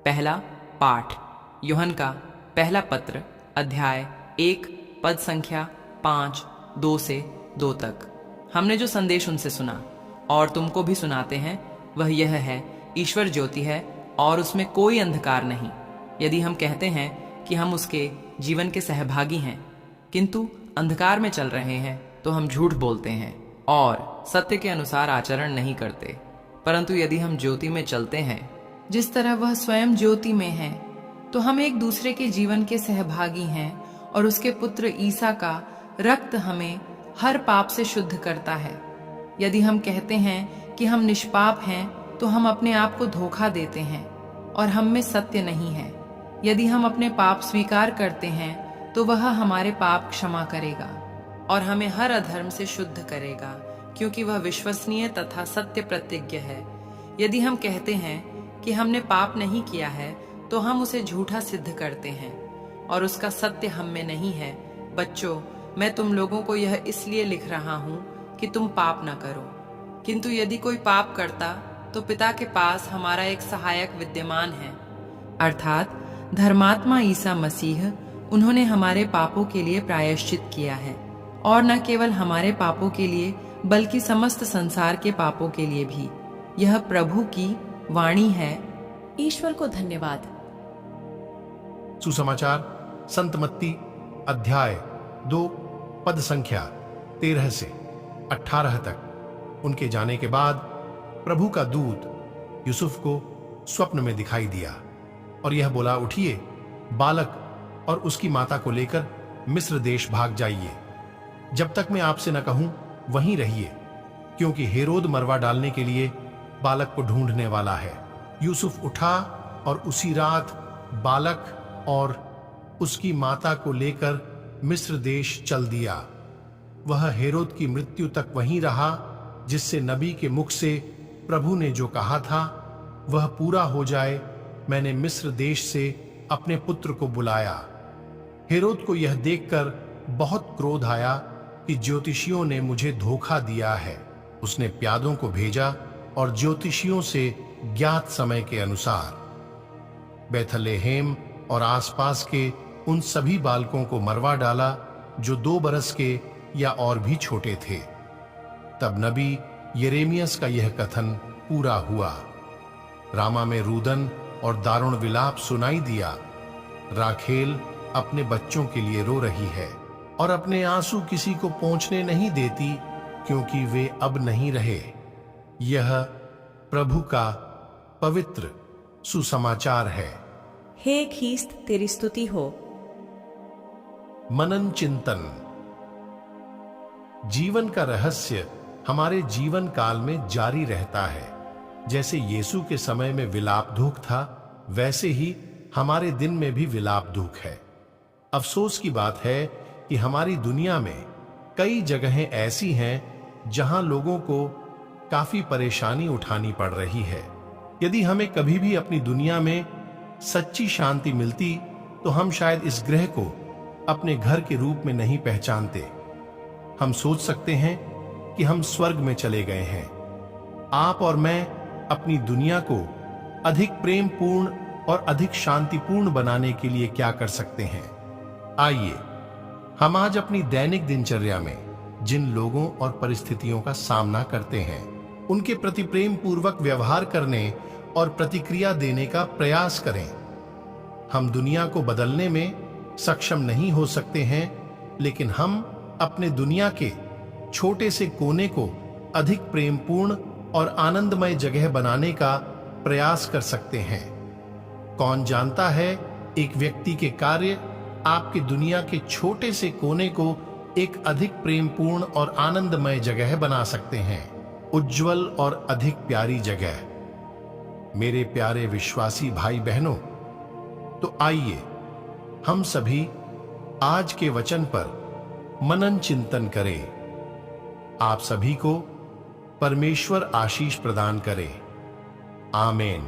पहला पाठ यूहन्ना का पहला पत्र अध्याय 1 पद संख्या 5 2 से 2 तक। हमने जो संदेश उनसे सुना और तुमको भी सुनाते हैं वह यह है, ईश्वर ज्योति है और उसमें कोई अंधकार नहीं। यदि हम कहते हैं कि हम उसके जीवन के सहभागी हैं किंतु अंधकार में चल रहे हैं तो हम झूठ बोलते हैं और सत्य के अनुसार आचरण नहीं करते। परंतु यदि हम ज्योति में चलते हैं जिस तरह वह स्वयं ज्योति में है तो हम एक दूसरे के जीवन के सहभागी हैं और उसके पुत्र ईसा का रक्त हमें हर पाप से शुद्ध करता है। यदि हम कहते हैं कि हम निष्पाप हैं तो हम अपने आप को धोखा देते हैं और हम में सत्य नहीं है। यदि हम अपने पाप स्वीकार करते हैं तो वह हमारे पाप क्षमा करेगा और हमें हर अधर्म से शुद्ध करेगा, क्योंकि वह विश्वसनीय तथा सत्य प्रतिज्ञ है। यदि हम कहते हैं कि हमने पाप नहीं किया है तो हम उसे झूठा सिद्ध करते हैं और उसका सत्य हम में नहीं है। बच्चों, मैं तुम लोगों को यह इसलिए लिख रहा हूँ कि तुम पाप न करो। किंतु यदि कोई पाप करता तो पिता के पास हमारा एक सहायक विद्यमान है, अर्थात धर्मात्मा ईसा मसीह। उन्होंने हमारे पापों के लिए प्रायश्चित किया है और न केवल हमारे पापों के लिए बल्कि समस्त संसार के पापों के लिए भी। यह प्रभु की वाणी है। ईश्वर को धन्यवाद। सुसमाचार संत मत्ती अध्याय 2 पद संख्या 13 से 18 तक। उनके जाने के बाद प्रभु का दूत यूसुफ को स्वप्न में दिखाई दिया और यह बोला, उठिए, बालक और उसकी माता को लेकर मिस्र देश भाग जाइए। जब तक मैं आपसे न कहूं वहीं रहिए, क्योंकि हेरोद मरवा डालने के लिए बालक को ढूंढने वाला है। यूसुफ उठा और उसी रात बालक और उसकी माता को लेकर मिस्र देश चल दिया। वह हेरोद की मृत्यु तक वहीं रहा, जिससे नबी के मुख से प्रभु ने जो कहा था वह पूरा हो जाए, मैंने मिस्र देश से अपने पुत्र को बुलाया। हेरोद को यह देखकर बहुत क्रोध आया कि ज्योतिषियों ने मुझे धोखा दिया है। उसने प्यादों को भेजा और ज्योतिषियों से ज्ञात समय के अनुसार बैथलेहेम और आसपास के उन सभी बालकों को मरवा डाला जो 2 बरस के या और भी छोटे थे। तब नबी यिर्मयाह का यह कथन पूरा हुआ। रामा में रूदन और दारुण विलाप सुनाई दिया। राखेल अपने बच्चों के लिए रो रही है और अपने आंसू किसी को पहुंचने नहीं देती, क्योंकि वे अब नहीं रहे। यह प्रभु का पवित्र सुसमाचार है। हे ख्रीस्त, तेरी स्तुति हो। मनन चिंतन। जीवन का रहस्य हमारे जीवन काल में जारी रहता है। जैसे यीशु के समय में विलाप दुख था, वैसे ही हमारे दिन में भी विलाप दुख है। अफसोस की बात है कि हमारी दुनिया में कई जगहें ऐसी हैं जहां लोगों को काफी परेशानी उठानी पड़ रही है। यदि हमें कभी भी अपनी दुनिया में सच्ची शांति मिलती तो हम शायद इस ग्रह को अपने घर के रूप में नहीं पहचानते। हम सोच सकते हैं कि हम स्वर्ग में चले गए हैं। आप और मैं अपनी दुनिया को अधिक प्रेमपूर्ण और अधिक शांतिपूर्ण बनाने के लिए क्या कर सकते हैं? आइए हम आज अपनी दैनिक दिनचर्या में जिन लोगों और परिस्थितियों का सामना करते हैं उनके प्रति प्रेम पूर्वक व्यवहार करने और प्रतिक्रिया देने का प्रयास करें। हम दुनिया को बदलने में सक्षम नहीं हो सकते हैं, लेकिन हम अपने दुनिया के छोटे से कोने को अधिक प्रेमपूर्ण और आनंदमय जगह बनाने का प्रयास कर सकते हैं। कौन जानता है, एक व्यक्ति के कार्य आपकी दुनिया के छोटे से कोने को एक अधिक प्रेमपूर्ण और आनंदमय जगह बना सकते हैं, उज्जवल और अधिक प्यारी जगह। मेरे प्यारे विश्वासी भाई बहनों, तो आइए हम सभी आज के वचन पर मनन चिंतन करें। आप सभी को परमेश्वर आशीष प्रदान करे। आमीन।